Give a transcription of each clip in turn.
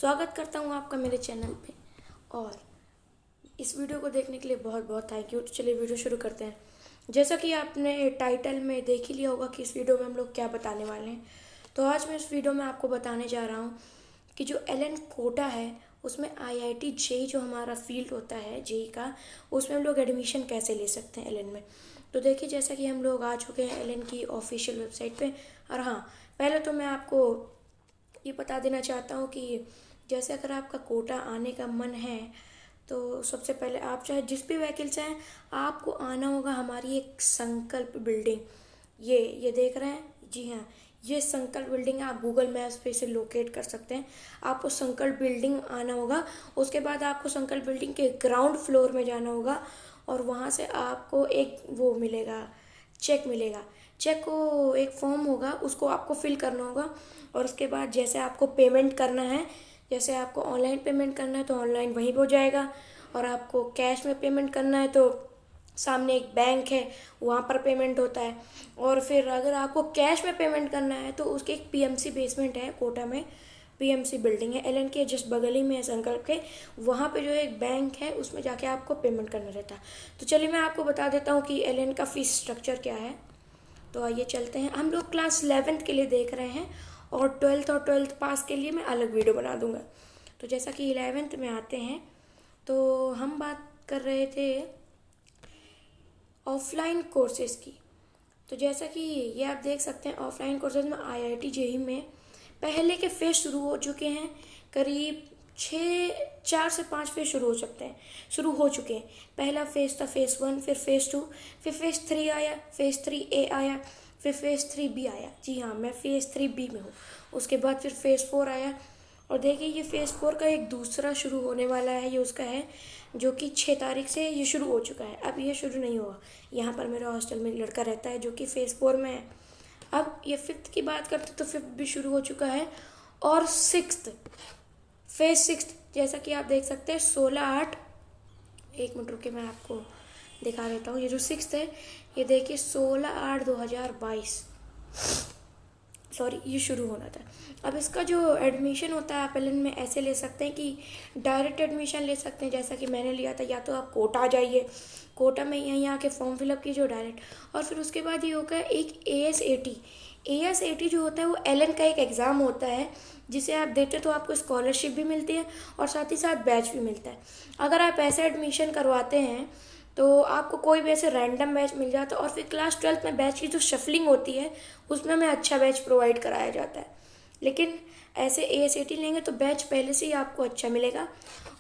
स्वागत करता हूँ आपका मेरे चैनल पे। और इस वीडियो को देखने के लिए बहुत बहुत थैंक यू। तो चलिए वीडियो शुरू करते हैं। जैसा कि आपने टाइटल में देख ही लिया होगा कि इस वीडियो में हम लोग क्या बताने वाले हैं। तो आज मैं इस वीडियो में आपको बताने जा रहा हूँ कि जो एलन कोटा है उसमें आईआईटी जेई जो हमारा फील्ड होता है जेई का, उसमें हम लोग एडमिशन कैसे ले सकते हैं एलन में। तो देखिए, जैसा कि हम लोग आ चुके हैं एलन की ऑफिशियल वेबसाइट पे। और हाँ, पहले तो मैं आपको ये बता देना चाहता हूँ कि जैसे अगर आपका कोटा आने का मन है तो सबसे पहले आप चाहे जिस भी व्हीकल से हैं, आपको आना होगा हमारी एक संकल्प बिल्डिंग। ये देख रहे हैं, जी हाँ, ये संकल्प बिल्डिंग है। आप गूगल मैप्स पे इसे लोकेट कर सकते हैं। आपको संकल्प बिल्डिंग आना होगा। उसके बाद आपको संकल्प बिल्डिंग के ग्राउंड फ्लोर में जाना होगा और वहाँ से आपको एक वो मिलेगा, चेक मिलेगा। चेक को एक फॉर्म होगा, उसको आपको फिल करना होगा। और उसके बाद जैसे आपको पेमेंट करना है, जैसे आपको ऑनलाइन पेमेंट करना है तो ऑनलाइन वहीं हो जाएगा। और आपको कैश में पेमेंट करना है तो सामने एक बैंक है, वहाँ पर पेमेंट होता है। और फिर अगर आपको कैश में पेमेंट करना है तो उसके एक पीएमसी बेसमेंट है कोटा में, पीएमसी बिल्डिंग है एलन के जस्ट बगल ही में है संकल्प के। वहाँ पे जो एक बैंक है उसमें जाके आपको पेमेंट करना रहता है। तो चलिए मैं आपको बता देता हूँ कि एलन का फीस स्ट्रक्चर क्या है। तो आइए चलते हैं। हम लोग क्लास 11th के लिए देख रहे हैं और 12th पास के लिए मैं अलग वीडियो बना दूंगा। तो जैसा कि 11th में आते हैं तो हम बात कर रहे थे ऑफलाइन कोर्सेज़ की। तो जैसा कि ये आप देख सकते हैं, ऑफलाइन कोर्सेज में आईआईटी जेई में पहले के फेज शुरू हो चुके हैं। करीब 4 से 5 फेज शुरू हो चुके हैं। पहला फेज था फेज 1, फिर फेज 2, फिर फेज 3 आया, फेज 3A आया, फिर फेज 3B आया। जी हाँ, मैं फेज 3B में हूँ। उसके बाद फिर फेज 4 आया। और देखिए, ये फेज 4 का एक दूसरा शुरू होने वाला है। ये उसका है जो कि 6 तारीख से ये शुरू हो चुका है। अब ये शुरू नहीं हुआ। यहाँ पर मेरे हॉस्टल में एक लड़का रहता है जो कि फेज 4 में है। अब ये 5th की बात करते तो 5th भी शुरू हो चुका है। और 6th, फेज 6 जैसा कि आप देख सकते हैं 16/8, एक मिनट रुके मैं आपको दिखा देता हूँ। ये जो 6th है, ये देखिए 16/8/2022, सॉरी, ये शुरू होना था। अब इसका जो एडमिशन होता है आप एलन में ऐसे ले सकते हैं कि डायरेक्ट एडमिशन ले सकते हैं, जैसा कि मैंने लिया था। या तो आप कोटा आ जाइए, कोटा में यहीं आके फॉर्म फिलअप कीजिए डायरेक्ट। और फिर उसके बाद ये होगा एक ASAT जो होता है वो एलन का एक एग्ज़ाम होता है, जिसे आप देते तो आपको स्कॉलरशिप भी मिलती है और साथ ही साथ बैच भी मिलता है। अगर आप ऐसे एडमिशन करवाते हैं तो आपको कोई भी ऐसे रैंडम बैच मिल जाता है। और फिर क्लास 12th में बैच की जो शफलिंग होती है उसमें हमें अच्छा बैच प्रोवाइड कराया जाता है। लेकिन ऐसे ASAT लेंगे तो बैच पहले से ही आपको अच्छा मिलेगा।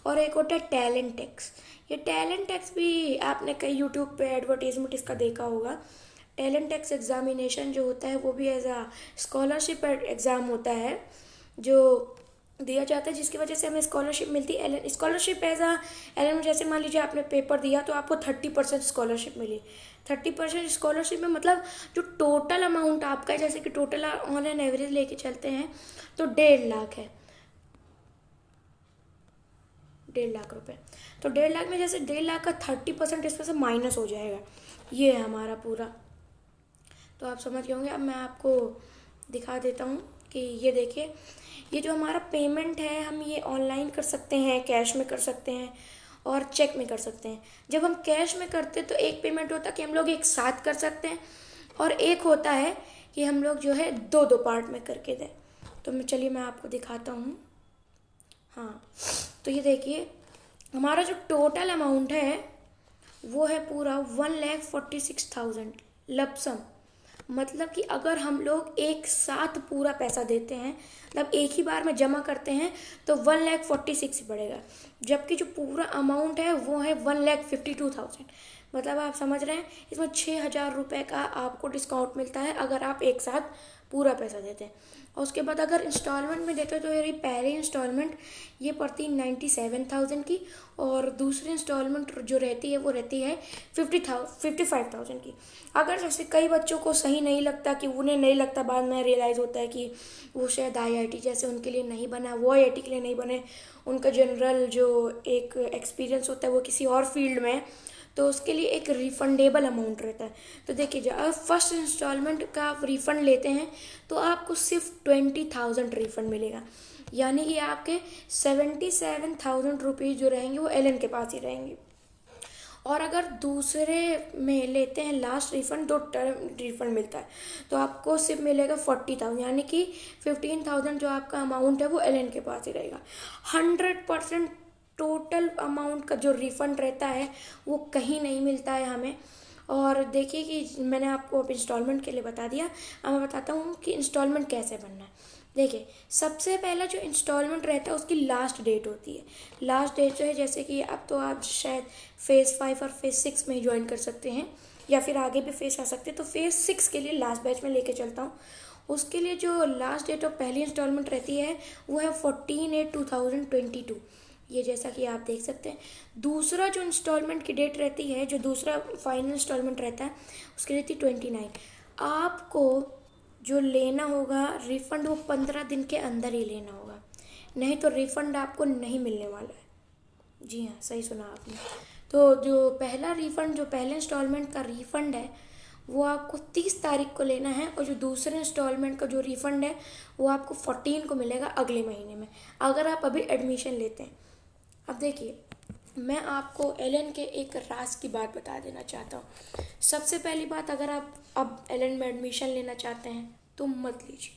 और एक होता है टैलेंट टैक्स। ये टैलेंट टैक्स भी आपने कई यूट्यूब पे एडवर्टीजमेंट इसका देखा होगा। टैलेंट टैक्स एग्जामिनेशन जो होता है वो भी एज आ स्कॉलरशिप एग्ज़ाम होता है जो दिया जाता है, जिसकी वजह से हमें स्कॉलरशिप मिलती है। एलन स्कॉलरशिप एज आ एलन में जैसे मान लीजिए आपने पेपर दिया तो आपको 30% स्कॉलरशिप मिली। 30% स्कॉलरशिप में मतलब जो टोटल अमाउंट आपका है, जैसे कि टोटल ऑन एन एवरेज लेके चलते हैं तो 1.5 लाख है, 1.5 लाख रुपए। तो 1.5 लाख में जैसे 1.5 लाख का 30% इसमें से माइनस हो जाएगा। ये है हमारा पूरा। तो आप समझ गए होंगे। अब मैं आपको दिखा देता हूँ कि ये देखिए, ये जो हमारा पेमेंट है हम ये ऑनलाइन कर सकते हैं, कैश में कर सकते हैं और चेक में कर सकते हैं। जब हम कैश में करते हैं तो एक पेमेंट होता है कि हम लोग एक साथ कर सकते हैं और एक होता है कि हम लोग जो है 2-2 पार्ट में करके दें। तो चलिए मैं आपको दिखाता हूँ। हाँ, तो ये देखिए, हमारा जो टोटल अमाउंट है वो है पूरा 1,46,000 लपसम। मतलब कि अगर हम लोग एक साथ पूरा पैसा देते हैं, मतलब एक ही बार में जमा करते हैं तो 1,46,000 बढ़ेगा। जबकि जो पूरा अमाउंट है वो है 1,52,000। मतलब आप समझ रहे हैं, इसमें 6,000 रुपये का आपको डिस्काउंट मिलता है अगर आप एक साथ पूरा पैसा देते हैं। और उसके बाद अगर इंस्टॉलमेंट में देते हो तो ये पहली इंस्टॉलमेंट ये पड़ती है 97,000 की। और दूसरी इंस्टॉलमेंट जो रहती है वो रहती है 55,000 की। अगर जैसे कई बच्चों को सही नहीं लगता, कि उन्हें नहीं लगता, बाद में रियलाइज़ होता है कि वो शायद आईआईटी जैसे उनके लिए नहीं बना, वो आईआईटी के लिए नहीं बने, उनका जनरल जो एक एक्सपीरियंस होता है वो किसी और फील्ड में है, तो उसके लिए एक रिफंडेबल अमाउंट रहता है। तो देखिए, जब आप फर्स्ट इंस्टॉलमेंट का आप रिफ़ंड लेते हैं तो आपको सिर्फ 20,000 रिफ़ंड मिलेगा, यानी कि आपके 77,000 रुपीज़ जो रहेंगे वो एलन के पास ही रहेंगे। और अगर दूसरे में लेते हैं लास्ट रिफ़ंड, दो टर्म रिफ़ंड मिलता है, तो आपको सिर्फ मिलेगा 40,000, यानी कि 15,000 जो आपका अमाउंट है वो एलन के पास ही रहेगा। 100% टोटल अमाउंट का जो रिफ़ंड रहता है वो कहीं नहीं मिलता है हमें। और देखिए कि मैंने आपको अब इंस्टॉलमेंट के लिए बता दिया, अब मैं बताता हूँ कि इंस्टॉलमेंट कैसे बनना है। देखिए, सबसे पहला जो इंस्टॉलमेंट रहता है उसकी लास्ट डेट होती है। लास्ट डेट जो है, जैसे कि अब तो आप शायद फेज़ 5 और फेज़ 6 में ही ज्वाइन कर सकते हैं, या फिर आगे भी फेज़ आ सकते हैं। तो फेज़ 6 के लिए लास्ट बैच में लेके चलता हूँ। उसके लिए जो लास्ट डेट ऑफ पहली इंस्टॉलमेंट रहती है वो है 14/8/2022। ये जैसा कि आप देख सकते हैं। दूसरा जो इंस्टॉलमेंट की डेट रहती है, जो दूसरा फाइनल इंस्टॉलमेंट रहता है, उसकी रहती है 29। आपको जो लेना होगा रिफ़ंड वो 15 दिन के अंदर ही लेना होगा, नहीं तो रिफ़ंड आपको नहीं मिलने वाला है। जी हाँ, सही सुना आपने। तो जो पहला रिफ़ंड, जो पहले इंस्टॉलमेंट का रिफ़ंड है वो आपको 30 तारीख को लेना है, और जो दूसरे इंस्टॉलमेंट का जो रिफ़ंड है वो आपको 14 को मिलेगा, अगले महीने में, अगर आप अभी एडमिशन लेते हैं। अब देखिए, मैं आपको एलन के एक राज की बात बता देना चाहता हूँ। सबसे पहली बात, अगर आप अब एलन में एडमिशन लेना चाहते हैं तो मत लीजिए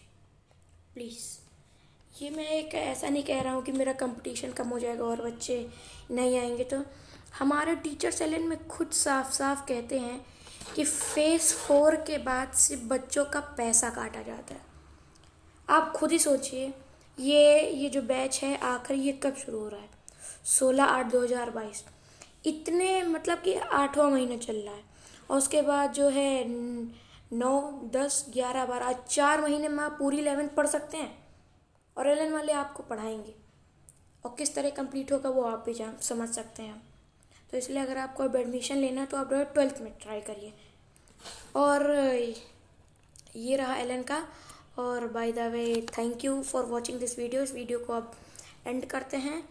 प्लीज़। ये मैं एक ऐसा नहीं कह रहा हूँ कि मेरा कंपटीशन कम हो जाएगा और बच्चे नहीं आएंगे। तो हमारे टीचर्स एलन में खुद साफ साफ कहते हैं कि फेज़ 4 के बाद सिर्फ बच्चों का पैसा काटा जाता है। आप खुद ही सोचिए, ये जो बैच है आखिर ये कब शुरू हो रहा है? 16/8/2022। इतने मतलब कि 8वां महीना चल रहा है, और उसके बाद जो है 9, 10, 11, 12, 4 महीने में आप पूरी 11th पढ़ सकते हैं, और एलन वाले आपको पढ़ाएंगे, और किस तरह कंप्लीट होगा वो आप भी जान समझ सकते हैं। तो इसलिए अगर आपको अब एडमिशन लेना है तो आप 12th में ट्राई करिए। और ये रहा एलन का। और by the way, thank you for watching this video. इस वीडियो को अब एंड करते हैं।